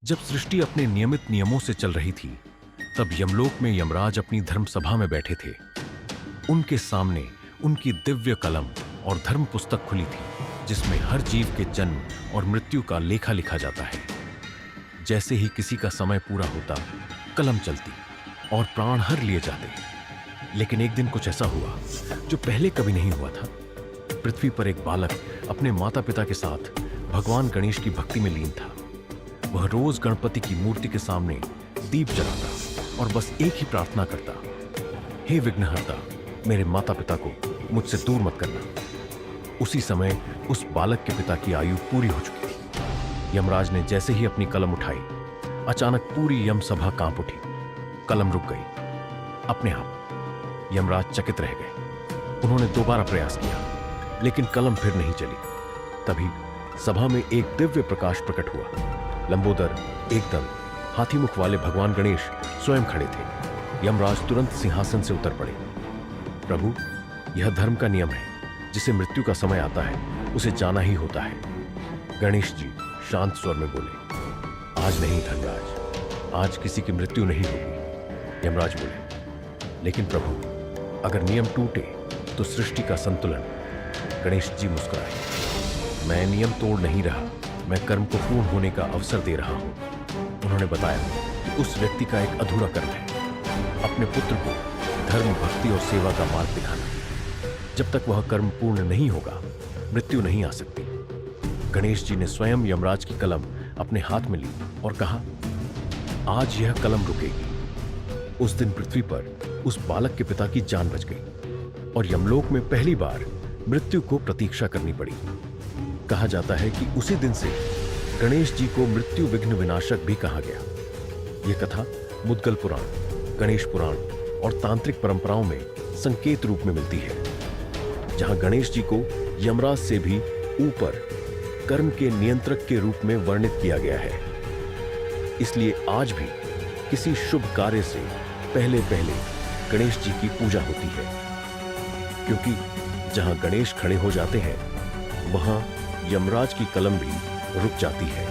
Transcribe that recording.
जब सृष्टि अपने नियमित नियमों से चल रही थी, तब यमलोक में यमराज अपनी धर्म सभा में बैठे थे। उनके सामने उनकी दिव्य कलम और धर्म पुस्तक खुली थी, जिसमें हर जीव के जन्म और मृत्यु का लेखा लिखा जाता है। जैसे ही किसी का समय पूरा होता, कलम चलती और प्राण हर लिए जाते। लेकिन एक दिन कुछ ऐसा हुआ जो पहले कभी नहीं हुआ था। पृथ्वी पर एक बालक अपने माता पिता के साथ भगवान गणेश की भक्ति में लीन था। वह रोज गणपति की मूर्ति के सामने दीप जलाता और बस एक ही प्रार्थना करता, हे विघ्नहर्ता, मेरे माता पिता को मुझसे दूर मत करना। उसी समय उस बालक के पिता की आयु पूरी हो चुकी थी। यमराज ने जैसे ही अपनी कलम उठाई, अचानक पूरी यम सभा कांप उठी। कलम रुक गई अपने आप। यमराज चकित रह गए। उन्होंने दोबारा प्रयास किया, लेकिन कलम फिर नहीं चली। तभी सभा में एक दिव्य प्रकाश प्रकट हुआ। लंबोदर, एकदम हाथी मुख वाले भगवान गणेश स्वयं खड़े थे। यमराज तुरंत सिंहासन से उतर पड़े। प्रभु, यह धर्म का नियम है। जिसे मृत्यु का समय आता है, उसे जाना ही होता है। गणेश जी शांत स्वर में बोले, आज नहीं धर्मराज, आज किसी की मृत्यु नहीं होगी। यमराज बोले, लेकिन प्रभु, अगर नियम टूटे तो सृष्टि का संतुलन। गणेश जी मुस्कुराए, मैं नियम तोड़ नहीं रहा, मैं कर्म को पूर्ण होने का अवसर दे रहा हूं। उन्होंने बताया कि उस व्यक्ति का एक अधूरा कर्म है, अपने पुत्र को धर्म, भक्ति और सेवा का मार्ग दिखाना। जब तक वह कर्म पूर्ण नहीं होगा, मृत्यु नहीं आ सकती। गणेश जी ने स्वयं यमराज की कलम अपने हाथ में ली और कहा, आज यह कलम रुकेगी। उस दिन पृथ्वी पर उस बालक के पिता की जान बच गई और यमलोक में पहली बार मृत्यु को प्रतीक्षा करनी पड़ी। कहा जाता है कि उसी दिन से गणेश जी को मृत्यु विघ्न विनाशक भी कहा गया। यह कथा मुद्गल पुराण, गणेश पुराण और तांत्रिक परंपराओं में संकेत रूप में मिलती है, जहां गणेश जी को यमराज से भी ऊपर कर्म के नियंत्रक के रूप में वर्णित किया गया है। इसलिए आज भी किसी शुभ कार्य से पहले पहले गणेश जी की पूजा होती है, क्योंकि जहां गणेश खड़े हो जाते हैं, वहां यमराज की कलम भी रुक जाती है।